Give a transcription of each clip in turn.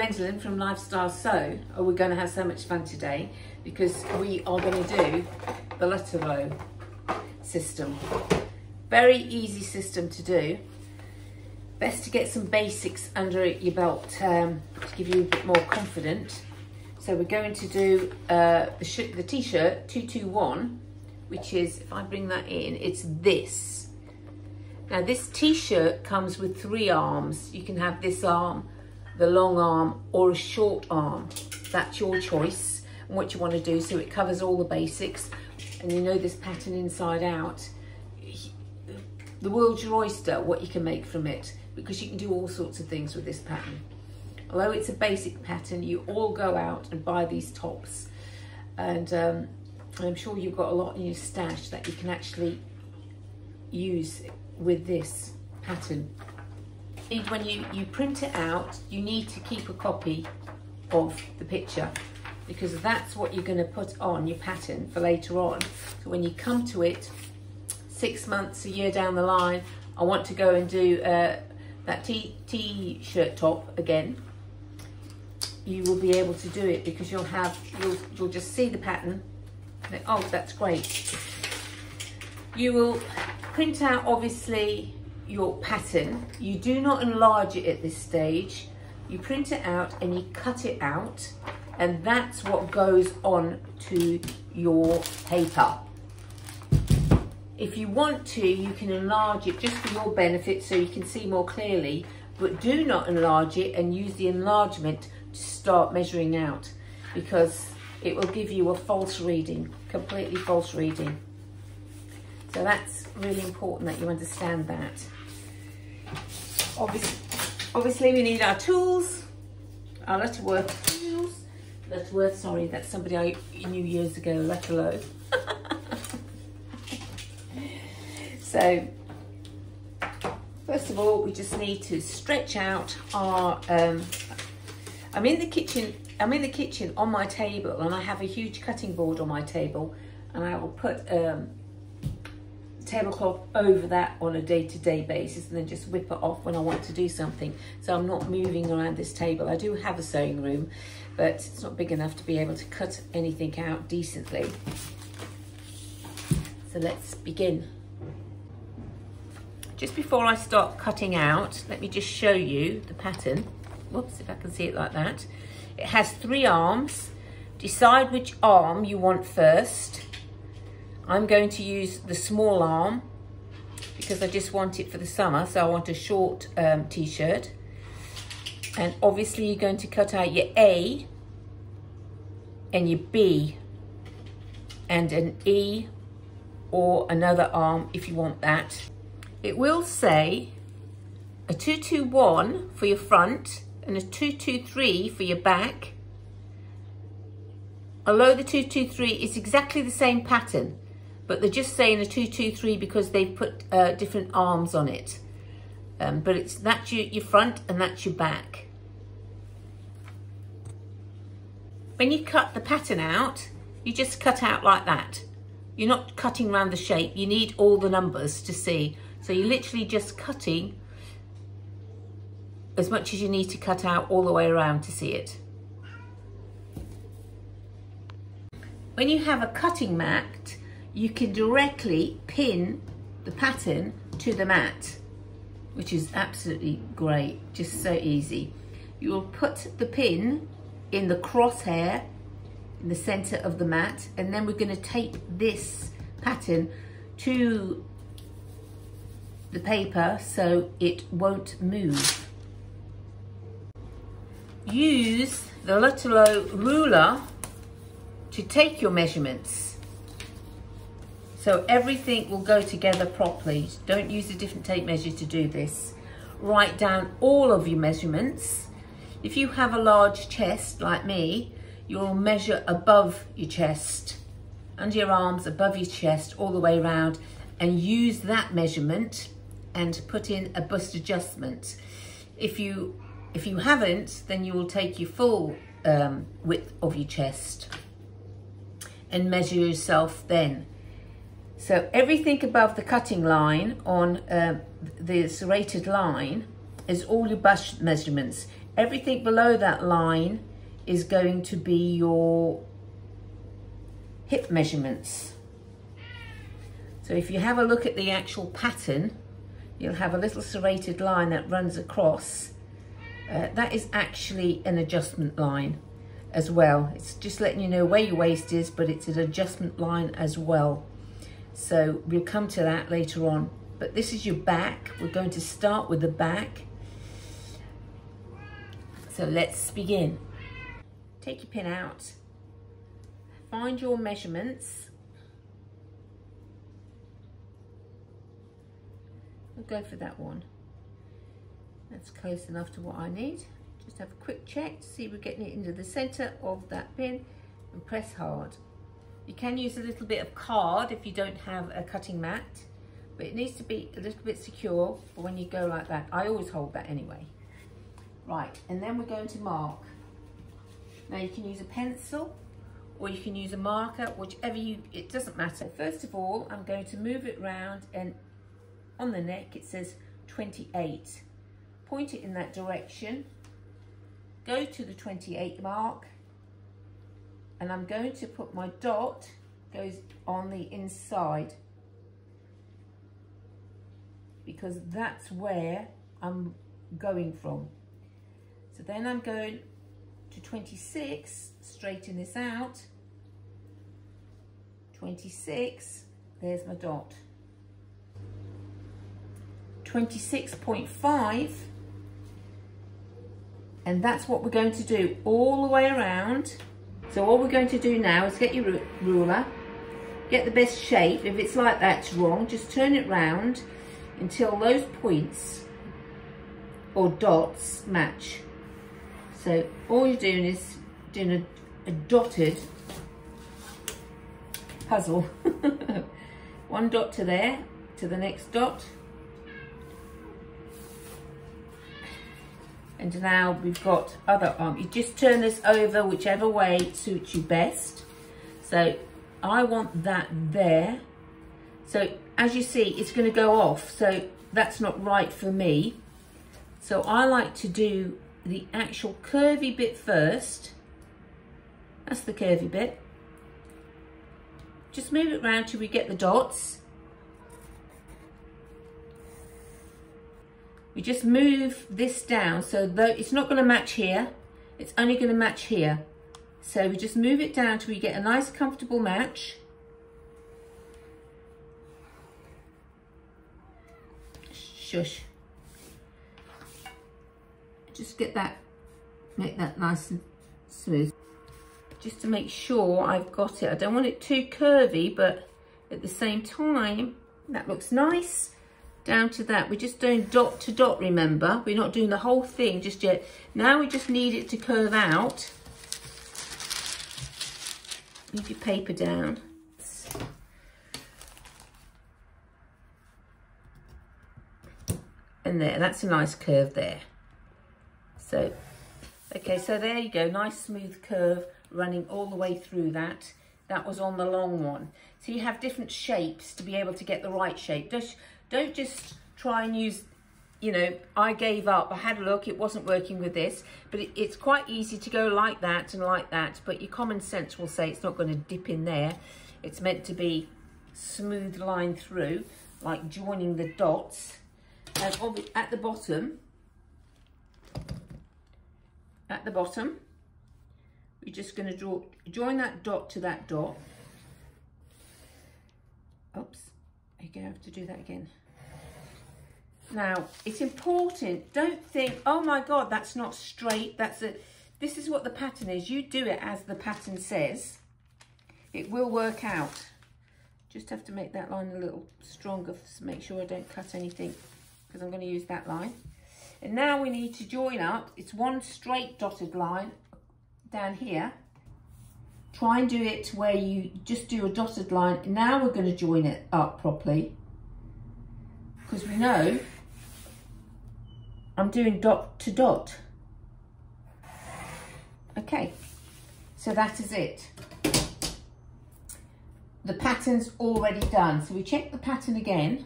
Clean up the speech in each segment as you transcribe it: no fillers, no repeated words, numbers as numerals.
Gwendolyn from Lifestyle Sew. Oh, we're going to have so much fun today because we are going to do the Lutterloh system. Very easy system to do. Best to get some basics under your belt to give you a bit more confident. So we're going to do the t-shirt 221, which is, if I bring that in, it's this. Now this t-shirt comes with 3 arms. You can have this arm, the long arm, or a short arm. That's your choice and what you want to do, so it covers all the basics. And you know this pattern inside out. The world's your oyster, what you can make from it, because you can do all sorts of things with this pattern. Although it's a basic pattern, you all go out and buy these tops. And I'm sure you've got a lot in your stash that you can actually use with this pattern. When you print it out, you need to keep a copy of the picture, because that's what you're going to put on your pattern for later on. So when you come to it 6 months, a year down the line, I want to go and do that t-shirt top again, you will be able to do it, because you'll just see the pattern. Oh, that's great. You will print out, obviously, your pattern. You do not enlarge it at this stage. You print it out and you cut it out, and that's what goes on to your paper. If you want to, you can enlarge it just for your benefit so you can see more clearly, but do not enlarge it and use the enlargement to start measuring out, because it will give you a false reading, completely false reading. So that's really important that you understand that. Obviously we need our tools, our Lutterworth tools. Lutterworth, sorry, that's somebody I knew years ago, Lutterloh. So, first of all, we just need to stretch out our, I'm in the kitchen on my table, and I have a huge cutting board on my table, and I will put tablecloth over that on a day-to-day basis, and then just whip it off when I want to do something. So I'm not moving around this table. I do have a sewing room, but it's not big enough to be able to cut anything out decently. So let's begin. Just before I start cutting out, let me just show you the pattern. Whoops, if I can see it like that. It has 3 arms. Decide which arm you want first. I'm going to use the small arm because I just want it for the summer, so I want a short t-shirt. And obviously you're going to cut out your A and your B and an E or another arm if you want that. It will say a 221 for your front and a 223 for your back. Although the 223 is exactly the same pattern, but they're just saying a 223 because they've put different arms on it. But that's your front and that's your back. When you cut the pattern out, you just cut out like that. You're not cutting around the shape. You need all the numbers to see. So you're literally just cutting as much as you need to cut out all the way around to see it. When you have a cutting mat, you can directly pin the pattern to the mat, which is absolutely great, just so easy. You will put the pin in the crosshair in the center of the mat, and then we're going to tape this pattern to the paper so it won't move. Use the Lutterloh ruler to take your measurements so everything will go together properly. Don't use a different tape measure to do this. Write down all of your measurements. If you have a large chest like me, you'll measure above your chest, under your arms, above your chest, all the way around, and use that measurement and put in a bust adjustment. If you haven't, then you will take your full width of your chest and measure yourself then. So everything above the cutting line on the serrated line is all your bust measurements. Everything below that line is going to be your hip measurements. So if you have a look at the actual pattern, you'll have a little serrated line that runs across. That is actually an adjustment line as well. It's just letting you know where your waist is, but it's an adjustment line as well. So we'll come to that later on. But this is your back. We're going to start with the back. So let's begin. Take your pin out. Find your measurements. We'll go for that one. That's close enough to what I need. Just have a quick check to see we're getting it into the center of that pin and press hard. You can use a little bit of card if you don't have a cutting mat, but it needs to be a little bit secure for when you go like that. I always hold that anyway. Right, and then we're going to mark. Now you can use a pencil or you can use a marker, whichever it doesn't matter. First of all, I'm going to move it round, and on the neck it says 28. Point it in that direction, go to the 28 mark, and I'm going to put my dot goes on the inside because that's where I'm going from. So then I'm going to 26, straighten this out, 26, there's my dot. 26.5, and that's what we're going to do all the way around. So all we're going to do now is get your ruler, get the best shape. If it's like that's wrong, just turn it round until those points or dots match. So all you're doing is doing a dotted puzzle. One dot to there, to the next dot. And now we've got other arm. You just turn this over whichever way suits you best. So I want that there. So as you see, it's going to go off. So that's not right for me. So I like to do the actual curvy bit first. That's the curvy bit. Just move it around till we get the dots. We just move this down, so though it's not going to match here, it's only going to match here. So we just move it down till we get a nice comfortable match. Shush. Just get that, make that nice and smooth. Just to make sure I've got it. I don't want it too curvy, but at the same time, that looks nice. Down to that, we're just doing dot to dot, remember? We're not doing the whole thing just yet. Now we just need it to curve out. Leave your paper down. And there, that's a nice curve there. So, okay, so there you go, nice smooth curve running all the way through that. That was on the long one. So you have different shapes to be able to get the right shape. Don't just try and use, you know, I gave up, I had a look, it wasn't working with this, but it's quite easy to go like that and like that, but your common sense will say it's not going to dip in there. It's meant to be smooth line through, like joining the dots. And at the bottom, we're just going to join that dot to that dot. Oops, I have to do that again. Now, it's important, don't think, oh my God, that's not straight, this is what the pattern is. You do it as the pattern says. It will work out. Just have to make that line a little stronger to make sure I don't cut anything, because I'm going to use that line. And now we need to join up. It's one straight dotted line down here. Try and do it where you just do a dotted line. Now we're going to join it up properly, because we know I'm doing dot to dot. Okay, so that is it. The pattern's already done. So we check the pattern again.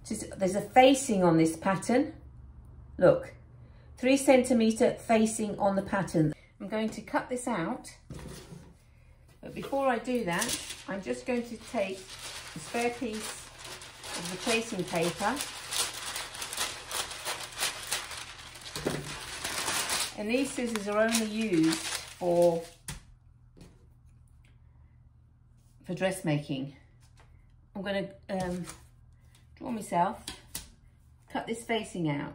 There's a facing on this pattern. Look, 3 centimetre facing on the pattern. I'm going to cut this out, but before I do that, I'm just going to take a spare piece of the tracing paper, and these scissors are only used for dressmaking. I'm going to draw myself, cut this facing out.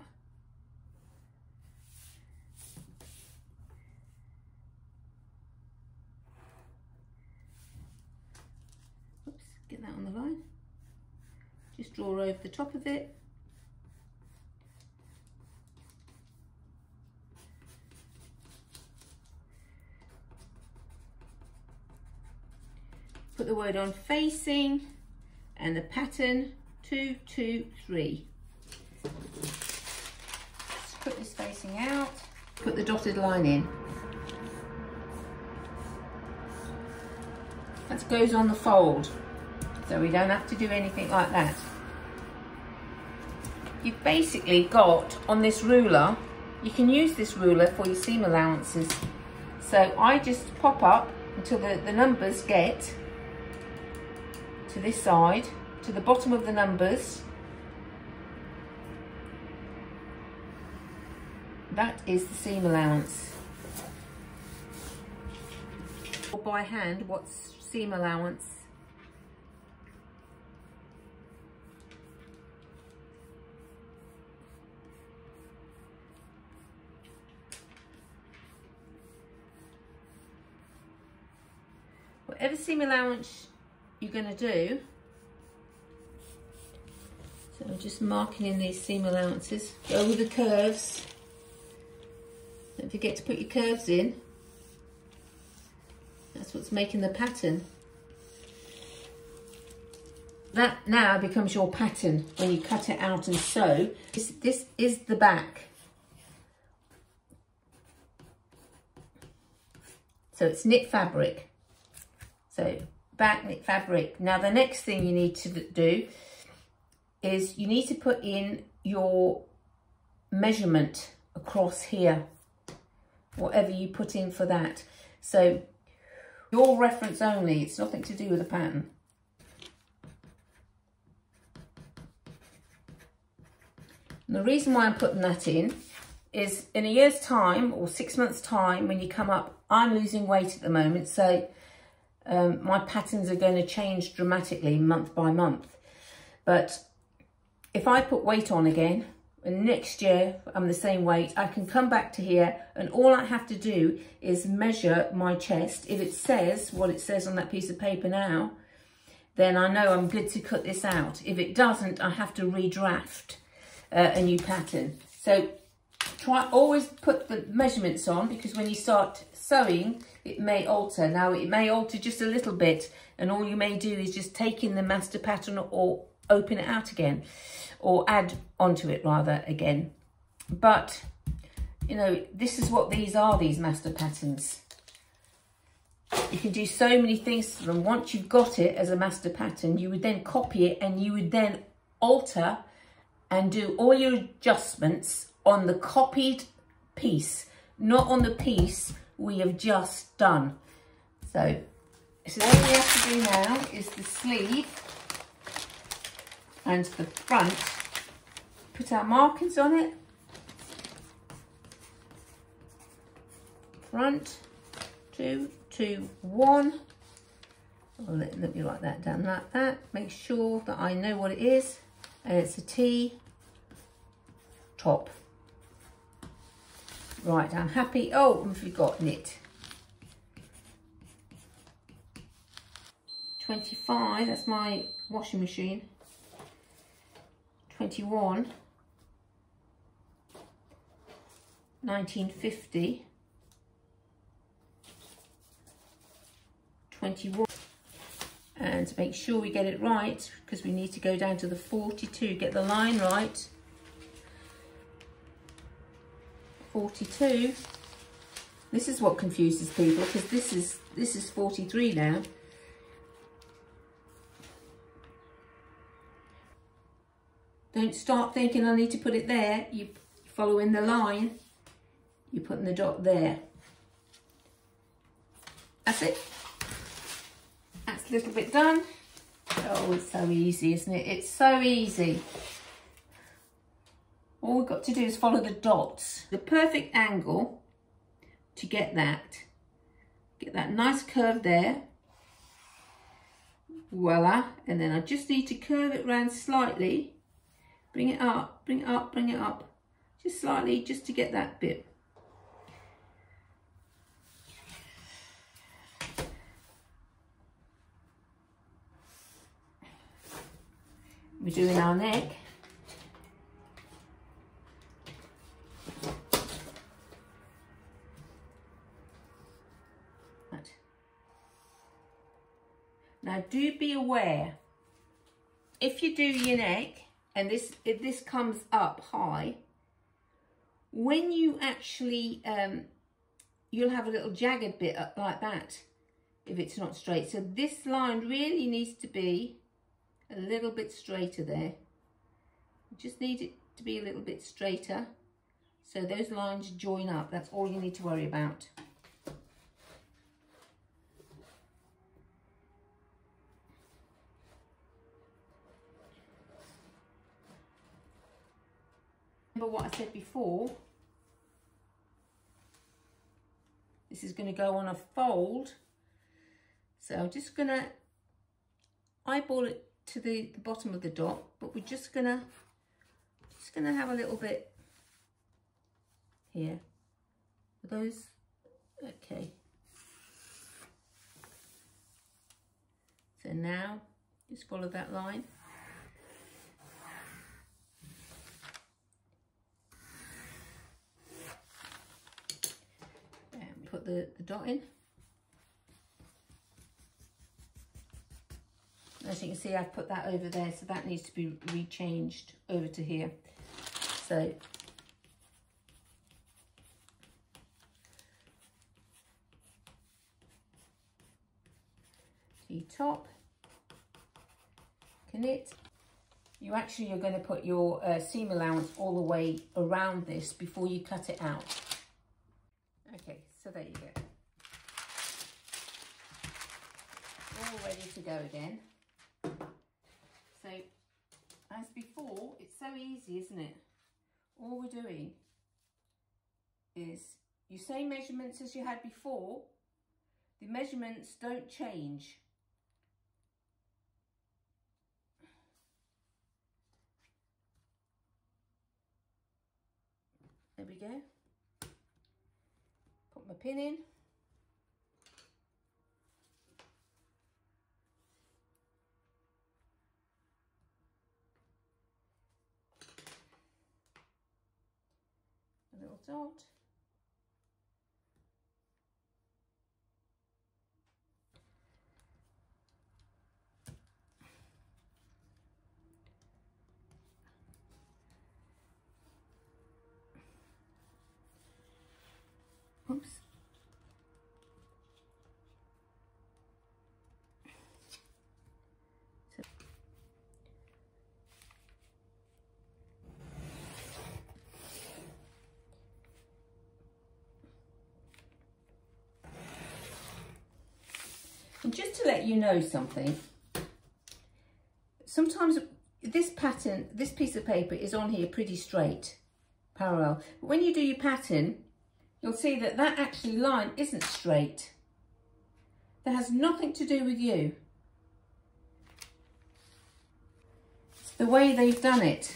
Oops, get that on the line. Just draw over the top of it. Put the word on facing and the pattern 2, 2, 3. Just put this facing out, put the dotted line in. That goes on the fold, so we don't have to do anything like that. You've basically got on this ruler, you can use this ruler for your seam allowances. So I just pop up until the numbers get to this side, to the bottom of the numbers. That is the seam allowance. Or by hand, what's seam allowance? Whatever seam allowance you're going to do, so I'm just marking in these seam allowances. Go with the curves. Don't forget to put your curves in. That's what's making the pattern. That now becomes your pattern when you cut it out and sew. This is the back. So it's knit fabric. So back knit fabric. Now the next thing you need to do is you need to put in your measurement across here, whatever you put in for that. So your reference only, it's nothing to do with the pattern. And the reason why I'm putting that in is in a year's time or 6 months time, when you come up, I'm losing weight at the moment, so my patterns are going to change dramatically month by month. But if I put weight on again, and next year I'm the same weight, I can come back to here and all I have to do is measure my chest. If it says what it says on that piece of paper now, then I know I'm good to cut this out. If it doesn't, I have to redraft a new pattern. So always put the measurements on, because when you start sewing, it may alter. Now it may alter just a little bit, and all you may do is just take in the master pattern or open it out again, or add onto it rather again. But you know, this is what these are, these master patterns. You can do so many things to them. Once you've got it as a master pattern, you would then copy it and you would then alter and do all your adjustments on the copied piece, not on the piece we have just done. So all we have to do now is the sleeve and the front. Put our markings on it. Front, 2, 2, 1. I'll let me write that down like that. Make sure that I know what it is. And it's a T top. Right, I'm happy. Oh, I forgot knit. 25, that's my washing machine. 21, 1950, 21, and make sure we get it right, because we need to go down to the 42, get the line right. 42. This is what confuses people, because this is 43 now. Don't start thinking I need to put it there. You follow in the line. you're putting the dot there. That's it. That's a little bit done. Oh, it's so easy, isn't it? It's so easy. All we've got to do is follow the dots. The perfect angle to get that. Get that nice curve there. Voila. And then I just need to curve it round slightly. Bring it up, bring it up, bring it up. Just slightly, just to get that bit. We're doing our neck. Now do be aware, if you do your neck and if this comes up high, when you actually, you'll have a little jagged bit up like that if it's not straight. So this line really needs to be a little bit straighter there. You just need it to be a little bit straighter so those lines join up. That's all you need to worry about. Remember what I said before, this is going to go on a fold, so I'm just going to eyeball it to the bottom of the dot, but we're just going to have a little bit here. Are those okay? So now just follow that line. Put the dot in. As you can see, I've put that over there, so that needs to be rechanged over to here. So T-top, knit. You actually are going to put your seam allowance all the way around this before you cut it out. Okay, so there you go. All ready to go again. So, as before, it's so easy, isn't it? All we're doing is, you same measurements as you had before. The measurements don't change. There we go. Put my pin in. A little dot. Oops. And just to let you know something, sometimes this pattern, this piece of paper is on here pretty straight, parallel. But when you do your pattern, you'll see that that actually line isn't straight. That has nothing to do with you. It's the way they've done it.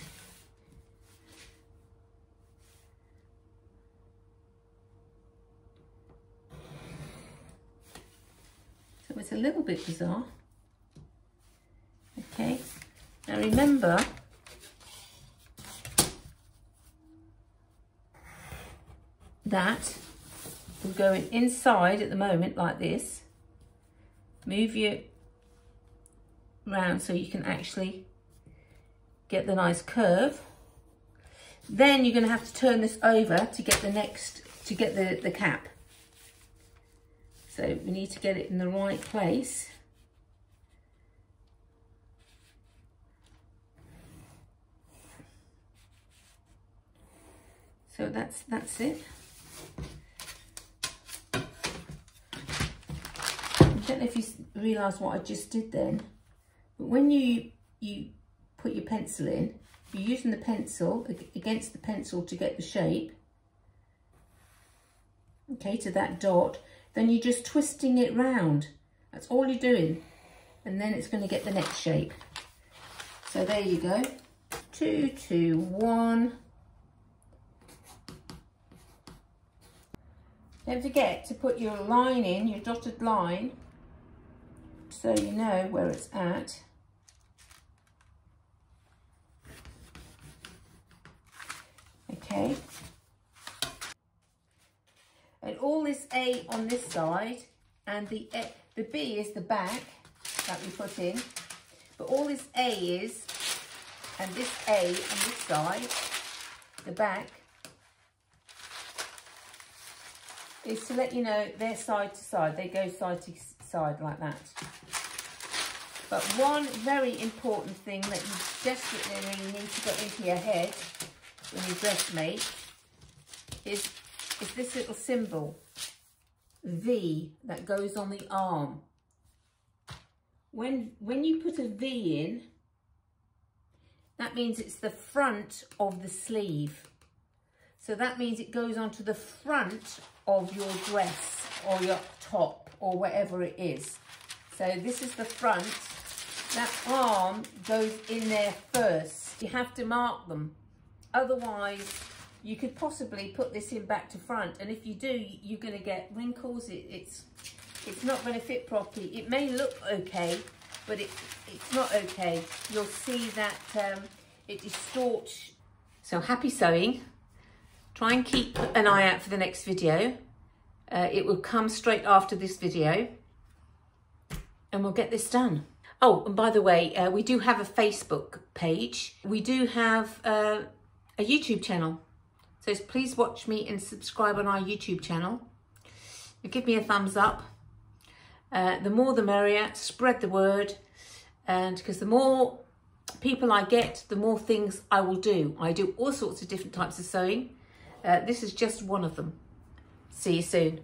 So it's a little bit bizarre. Okay, now remember, that we're going inside at the moment like this. Move you round so you can actually get the nice curve. Then you're going to have to turn this over to get the next, to get the cap. So we need to get it in the right place. So that's it. don't know if you realise what I just did then, but when you put your pencil in, you're using the pencil against the pencil to get the shape, okay, to that dot, then you're just twisting it round. That's all you're doing, and then it's going to get the next shape. So there you go. 2, 2, 1. Don't forget to put your line in, your dotted line, so you know where it's at. Okay. And all this A on this side, and the B is the back that we put in, but all this A is, and this A on this side, the back, is to let you know they're side to side. They go side to side like that. But one very important thing that you desperately need to get into your head when you dressmate is this little symbol, V, that goes on the arm. When you put a V in, that means it's the front of the sleeve. So that means it goes onto the front of your dress or your top or whatever it is. So this is the front. That arm goes in there first. You have to mark them. Otherwise, you could possibly put this in back to front. And if you do, you're going to get wrinkles. It's not going to fit properly. It may look okay, but it's not okay. You'll see that it distorts. So happy sewing. Try and keep an eye out for the next video. It will come straight after this video, and we'll get this done. Oh, and by the way, we do have a Facebook page. We do have a YouTube channel. So please watch me and subscribe on our YouTube channel. And give me a thumbs up. The more the merrier. Spread the word. And because the more people I get, the more things I will do. I do all sorts of different types of sewing. This is just one of them. See you soon.